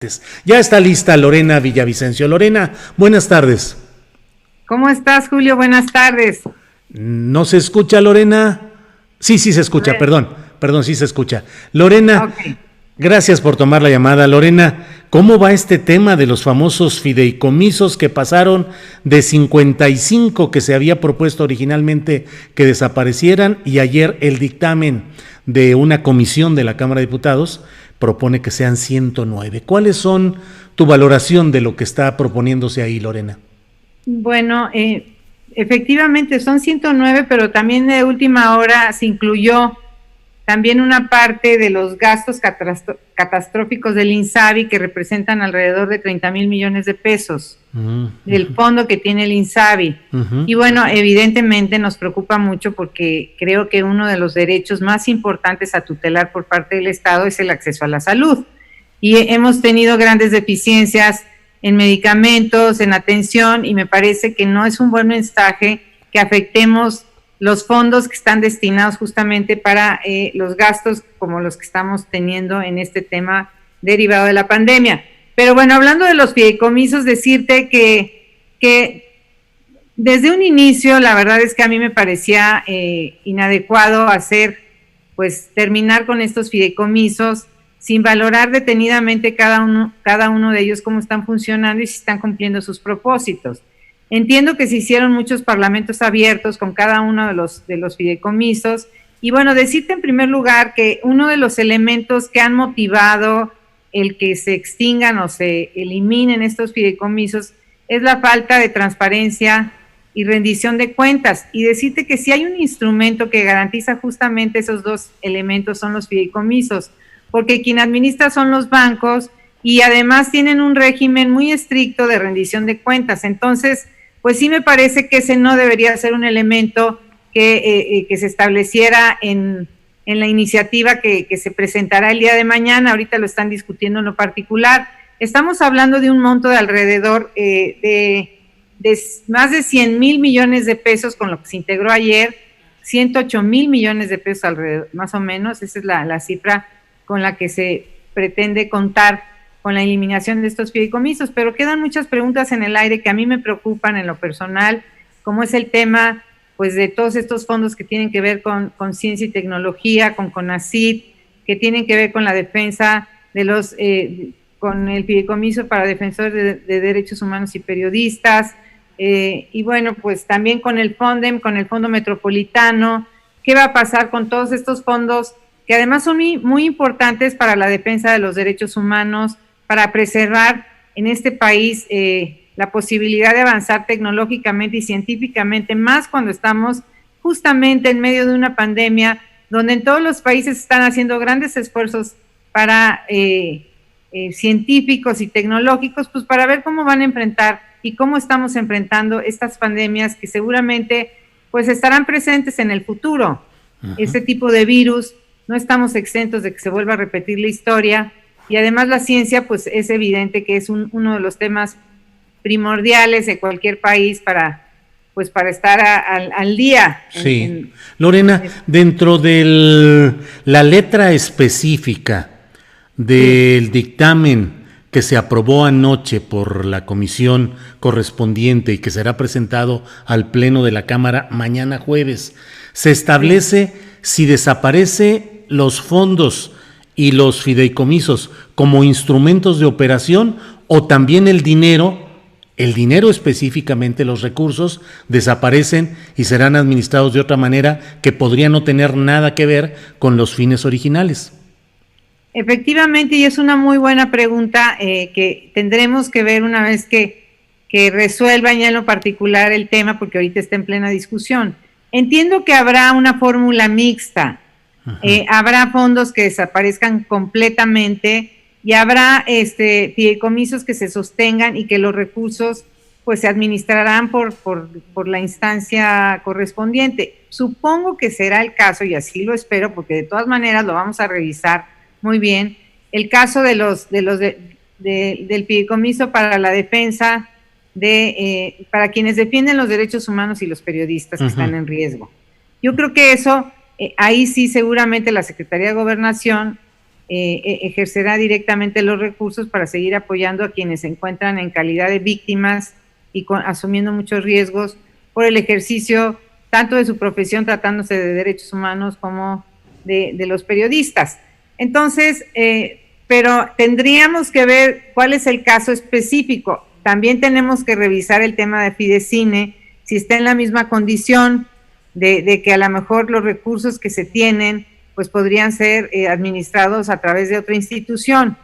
Ya está lista Lorena Villavicencio. Lorena, buenas tardes. ¿Cómo estás, Julio? Buenas tardes. ¿No se escucha, Lorena? Sí, sí se A escucha, ver, perdón, sí se escucha. Lorena, ok. gracias por tomar la llamada. Lorena, ¿cómo va este tema de los famosos fideicomisos que pasaron de 55 que se había propuesto originalmente que desaparecieran y ayer el dictamen de una comisión de la Cámara de Diputados propone que sean 109? ¿Cuáles son tu valoración de lo que está proponiéndose ahí, Lorena? Bueno, efectivamente son 109, pero también de última hora se incluyó también una parte de los gastos catastróficos del INSABI que representan alrededor de 30,000 millones de pesos del fondo que tiene el INSABI. Y bueno, evidentemente nos preocupa mucho porque creo que uno de los derechos más importantes a tutelar por parte del Estado es el acceso a la salud. Y hemos tenido grandes deficiencias en medicamentos, en atención, y me parece que no es un buen mensaje que afectemos los fondos que están destinados justamente para los gastos como los que estamos teniendo en este tema derivado de la pandemia. Pero bueno, hablando de los fideicomisos, decirte que desde un inicio la verdad es que a mí me parecía inadecuado terminar con estos fideicomisos sin valorar detenidamente cada uno de ellos cómo están funcionando y si están cumpliendo sus propósitos. Entiendo que se hicieron muchos parlamentos abiertos con cada uno de los fideicomisos y bueno, decirte en primer lugar que uno de los elementos que han motivado el que se extingan o se eliminen estos fideicomisos es la falta de transparencia y rendición de cuentas, y decirte que si hay un instrumento que garantiza justamente esos dos elementos son los fideicomisos, porque quien administra son los bancos y además tienen un régimen muy estricto de rendición de cuentas. Entonces, pues sí me parece que ese no debería ser un elemento que se estableciera en la iniciativa que se presentará el día de mañana. Ahorita lo están discutiendo en lo particular. Estamos hablando de un monto de alrededor de más de 100,000 millones de pesos con lo que se integró ayer, 108,000 millones de pesos alrededor, más o menos, esa es la cifra con la que se pretende contar con la eliminación de estos fideicomisos, pero quedan muchas preguntas en el aire que a mí me preocupan en lo personal, como es el tema pues de todos estos fondos que tienen que ver con ciencia y tecnología, con CONACYT, que tienen que ver con la defensa de los, con el fideicomiso para defensores de derechos humanos y periodistas, y bueno, pues también con el FONDEM, con el Fondo Metropolitano. ¿Qué va a pasar con todos estos fondos que además son muy importantes para la defensa de los derechos humanos, para preservar en este país la posibilidad de avanzar tecnológicamente y científicamente, más cuando estamos justamente en medio de una pandemia, donde en todos los países están haciendo grandes esfuerzos para científicos y tecnológicos, pues para ver cómo van a enfrentar y cómo estamos enfrentando estas pandemias que seguramente pues estarán presentes en el futuro. Este tipo de virus, no estamos exentos de que se vuelva a repetir la historia, y además la ciencia pues es evidente que es uno de los temas primordiales de cualquier país para estar al día. Sí. Lorena, dentro de la letra específica del dictamen que se aprobó anoche por la comisión correspondiente y que será presentado al Pleno de la Cámara mañana jueves, se establece si desaparece los fondos y los fideicomisos como instrumentos de operación o también el dinero específicamente, los recursos desaparecen y serán administrados de otra manera que podría no tener nada que ver con los fines originales. Efectivamente, y es una muy buena pregunta que tendremos que ver una vez que resuelvan ya en lo particular el tema, porque ahorita está en plena discusión. Entiendo que habrá una fórmula mixta, habrá fondos que desaparezcan completamente y habrá fideicomisos que se sostengan y que los recursos pues se administrarán por la instancia correspondiente. Supongo que será el caso, y así lo espero, porque de todas maneras lo vamos a revisar muy bien, el caso del fideicomiso para la defensa para quienes defienden los derechos humanos y los periodistas que están en riesgo. Yo creo que eso, ahí sí seguramente la Secretaría de Gobernación ejercerá directamente los recursos para seguir apoyando a quienes se encuentran en calidad de víctimas y asumiendo muchos riesgos por el ejercicio tanto de su profesión, tratándose de derechos humanos, como de los periodistas. Entonces, pero tendríamos que ver cuál es el caso específico. También tenemos que revisar el tema de Fidecine, si está en la misma condición de que a lo mejor los recursos que se tienen pues podrían ser administrados a través de otra institución.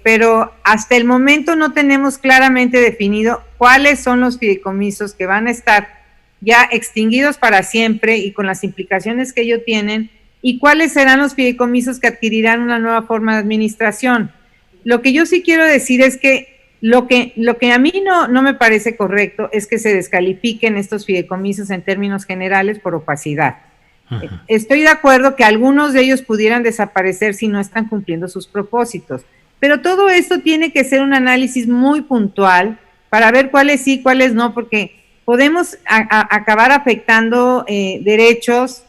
Pero hasta el momento no tenemos claramente definido cuáles son los fideicomisos que van a estar ya extinguidos para siempre y con las implicaciones que ello tienen, y cuáles serán los fideicomisos que adquirirán una nueva forma de administración. Lo que yo sí quiero decir es que lo que a mí no me parece correcto es que se descalifiquen estos fideicomisos en términos generales por opacidad. Ajá. Estoy de acuerdo que algunos de ellos pudieran desaparecer si no están cumpliendo sus propósitos, pero todo esto tiene que ser un análisis muy puntual para ver cuáles sí, cuáles no, porque podemos acabar afectando derechos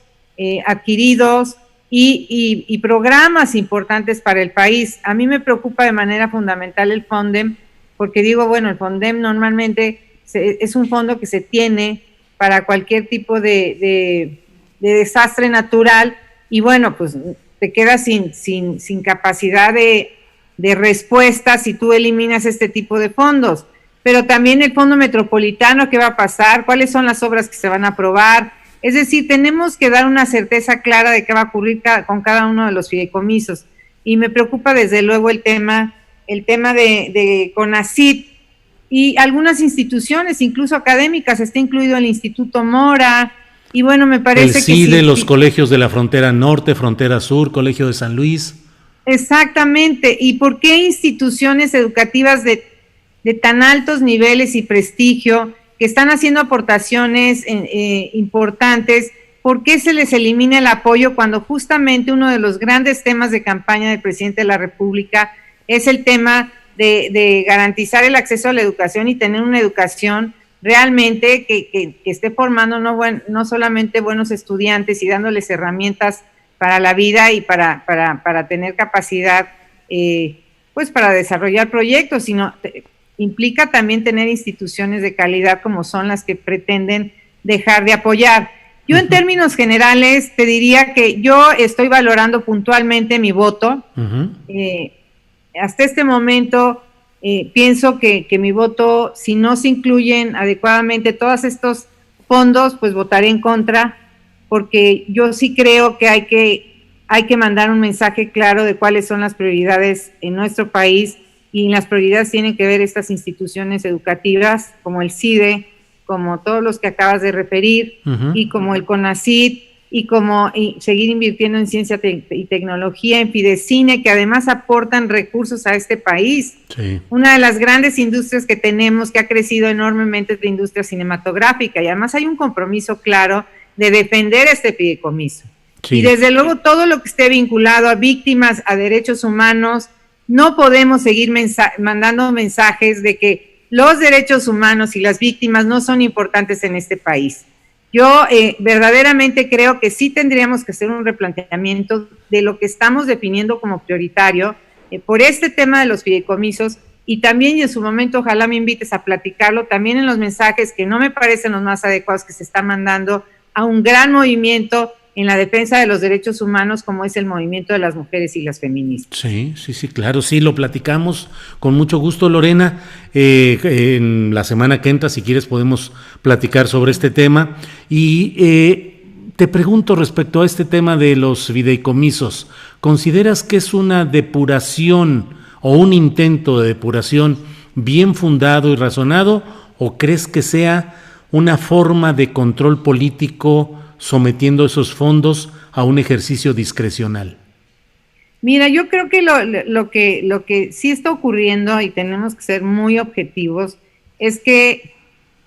adquiridos y programas importantes para el país. A mí me preocupa de manera fundamental el FONDEM, porque digo, bueno, el FONDEM normalmente es un fondo que se tiene para cualquier tipo de desastre natural, y bueno, pues te quedas sin capacidad de respuesta si tú eliminas este tipo de fondos. Pero también el fondo metropolitano, ¿qué va a pasar? ¿Cuáles son las obras que se van a aprobar? Es decir, tenemos que dar una certeza clara de qué va a ocurrir con cada uno de los fideicomisos. Y me preocupa desde luego el tema de CONACYT y algunas instituciones, incluso académicas. Está incluido el Instituto Mora, y bueno, me parece que sí. De los colegios de la frontera norte, frontera sur, Colegio de San Luis. Exactamente. ¿Y por qué instituciones educativas de tan altos niveles y prestigio, que están haciendo aportaciones importantes, por qué se les elimina el apoyo cuando justamente uno de los grandes temas de campaña del presidente de la República es el tema de garantizar el acceso a la educación y tener una educación realmente que esté formando no solamente buenos estudiantes y dándoles herramientas para la vida y para tener capacidad pues para desarrollar proyectos, sino implica también tener instituciones de calidad como son las que pretenden dejar de apoyar. Yo en términos generales te diría que yo estoy valorando puntualmente mi voto. Hasta este momento pienso que mi voto, si no se incluyen adecuadamente todos estos fondos, pues votaré en contra, porque yo sí creo que hay que mandar un mensaje claro de cuáles son las prioridades en nuestro país, y las prioridades tienen que ver estas instituciones educativas como el CIDE, como todos los que acabas de referir, y como el CONACYT, y seguir invirtiendo en ciencia y tecnología, en Fidecine, que además aportan recursos a este país. Sí. Una de las grandes industrias que tenemos, que ha crecido enormemente, es la industria cinematográfica, y además hay un compromiso claro de defender este fideicomiso. Sí. Y desde luego todo lo que esté vinculado a víctimas, a derechos humanos. No podemos seguir mandando mensajes de que los derechos humanos y las víctimas no son importantes en este país. Yo verdaderamente creo que sí tendríamos que hacer un replanteamiento de lo que estamos definiendo como prioritario por este tema de los fideicomisos, y también, y en su momento ojalá me invites a platicarlo, también en los mensajes que no me parecen los más adecuados que se están mandando a un gran movimiento en la defensa de los derechos humanos, como es el movimiento de las mujeres y las feministas. Sí, claro, sí, lo platicamos con mucho gusto, Lorena. En la semana que entra, si quieres, podemos platicar sobre este tema. Y te pregunto respecto a este tema de los fideicomisos, ¿consideras que es una depuración o un intento de depuración bien fundado y razonado, o crees que sea una forma de control político sometiendo esos fondos a un ejercicio discrecional? Mira, yo creo que lo que sí está ocurriendo, y tenemos que ser muy objetivos, es que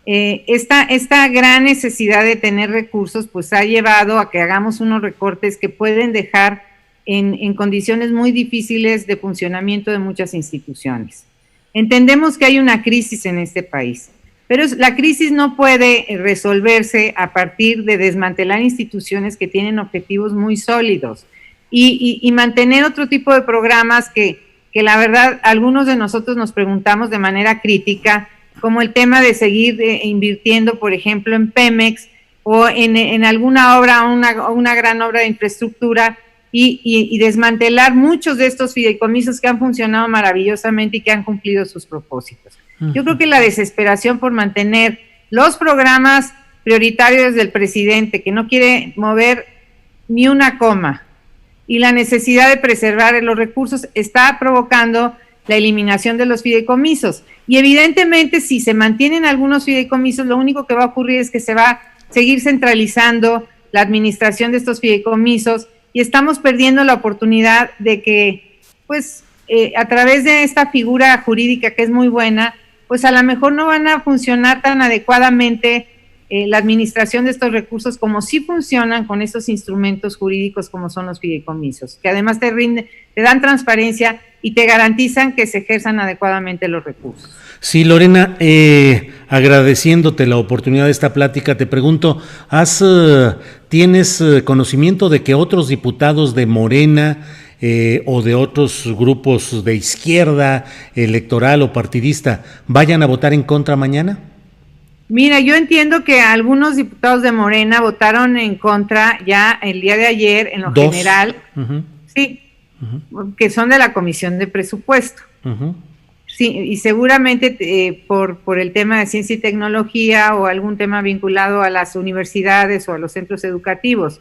esta gran necesidad de tener recursos pues ha llevado a que hagamos unos recortes que pueden dejar en condiciones muy difíciles de funcionamiento de muchas instituciones. Entendemos que hay una crisis en este país, pero la crisis no puede resolverse a partir de desmantelar instituciones que tienen objetivos muy sólidos. y mantener otro tipo de programas que la verdad algunos de nosotros nos preguntamos de manera crítica, como el tema de seguir invirtiendo, por ejemplo, en Pemex o en alguna obra, una gran obra de infraestructura, y desmantelar muchos de estos fideicomisos que han funcionado maravillosamente y que han cumplido sus propósitos. Yo creo que la desesperación por mantener los programas prioritarios del presidente, que no quiere mover ni una coma, y la necesidad de preservar los recursos está provocando la eliminación de los fideicomisos. Y evidentemente, si se mantienen algunos fideicomisos, lo único que va a ocurrir es que se va a seguir centralizando la administración de estos fideicomisos, y estamos perdiendo la oportunidad de que, pues, a través de esta figura jurídica que es muy buena, pues a lo mejor no van a funcionar tan adecuadamente la administración de estos recursos como sí funcionan con esos instrumentos jurídicos como son los fideicomisos, que además te dan transparencia y te garantizan que se ejerzan adecuadamente los recursos. Sí, Lorena, agradeciéndote la oportunidad de esta plática, te pregunto, ¿tienes conocimiento de que otros diputados de Morena o de otros grupos de izquierda electoral o partidista vayan a votar en contra mañana? Mira, yo entiendo que algunos diputados de Morena votaron en contra ya el día de ayer, en lo general, sí, que son de la Comisión de Presupuesto. Sí, y seguramente por el tema de ciencia y tecnología o algún tema vinculado a las universidades o a los centros educativos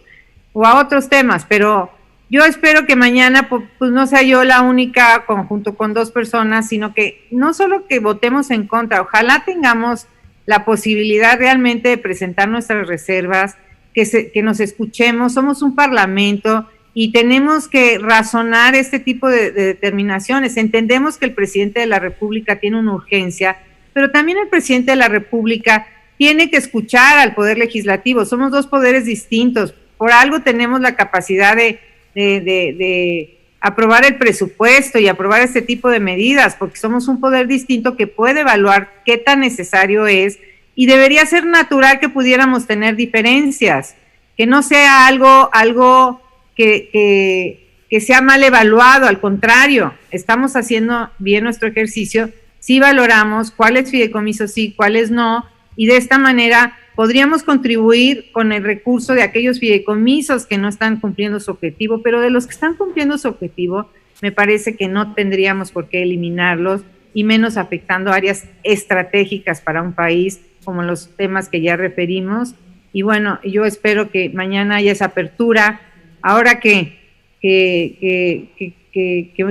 o a otros temas, pero yo espero que mañana pues no sea yo la única junto con dos personas, sino que no solo que votemos en contra, ojalá tengamos la posibilidad realmente de presentar nuestras reservas, que nos escuchemos, somos un parlamento y tenemos que razonar este tipo de determinaciones. Entendemos que el presidente de la República tiene una urgencia, pero también el presidente de la República tiene que escuchar al Poder Legislativo. Somos dos poderes distintos, por algo tenemos la capacidad de aprobar el presupuesto y aprobar este tipo de medidas, porque somos un poder distinto que puede evaluar qué tan necesario es, y debería ser natural que pudiéramos tener diferencias, que no sea algo que sea mal evaluado, al contrario, estamos haciendo bien nuestro ejercicio, sí valoramos cuáles fideicomisos sí, cuáles no, y de esta manera podríamos contribuir con el recurso de aquellos fideicomisos que no están cumpliendo su objetivo, pero de los que están cumpliendo su objetivo, me parece que no tendríamos por qué eliminarlos, y menos afectando áreas estratégicas para un país, como los temas que ya referimos. Y bueno, yo espero que mañana haya esa apertura, ahora que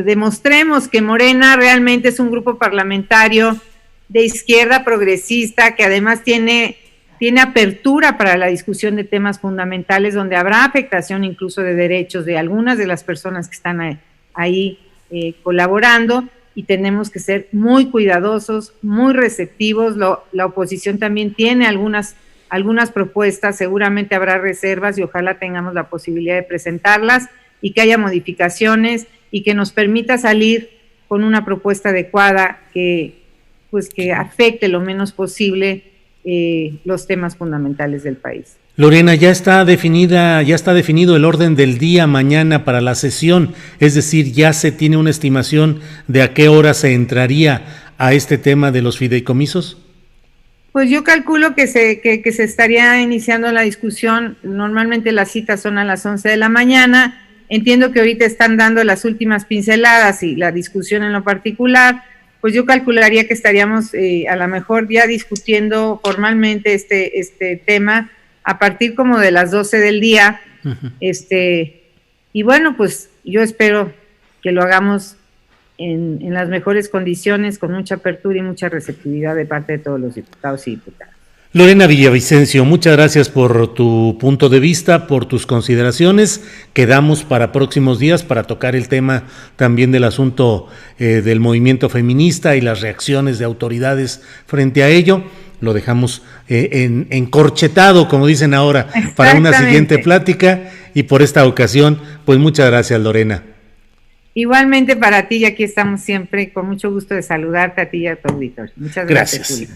demostremos que Morena realmente es un grupo parlamentario de izquierda progresista, que además tiene apertura para la discusión de temas fundamentales, donde habrá afectación incluso de derechos de algunas de las personas que están ahí colaborando, y tenemos que ser muy cuidadosos, muy receptivos. La oposición también tiene algunas propuestas, seguramente habrá reservas y ojalá tengamos la posibilidad de presentarlas y que haya modificaciones y que nos permita salir con una propuesta adecuada que afecte lo menos posible los temas fundamentales del país. Lorena, ya está definido el orden del día mañana para la sesión, es decir, ya se tiene una estimación de a qué hora se entraría a este tema de los fideicomisos. Pues yo calculo que se estaría iniciando la discusión. Normalmente las citas son a las 11 de la mañana. Entiendo que ahorita están dando las últimas pinceladas y la discusión en lo particular. Pues yo calcularía que estaríamos a lo mejor ya discutiendo formalmente este tema a partir como de las 12 del día. Y bueno, pues yo espero que lo hagamos en las mejores condiciones, con mucha apertura y mucha receptividad de parte de todos los diputados y diputadas. Lorena Villavicencio, muchas gracias por tu punto de vista, por tus consideraciones. Quedamos para próximos días para tocar el tema también del asunto del movimiento feminista y las reacciones de autoridades frente a ello. Lo dejamos encorchetado, como dicen ahora, para una siguiente plática, y por esta ocasión, pues muchas gracias, Lorena. Igualmente para ti, y aquí estamos siempre con mucho gusto de saludarte a ti y a tu auditor. Muchas gracias, Julio.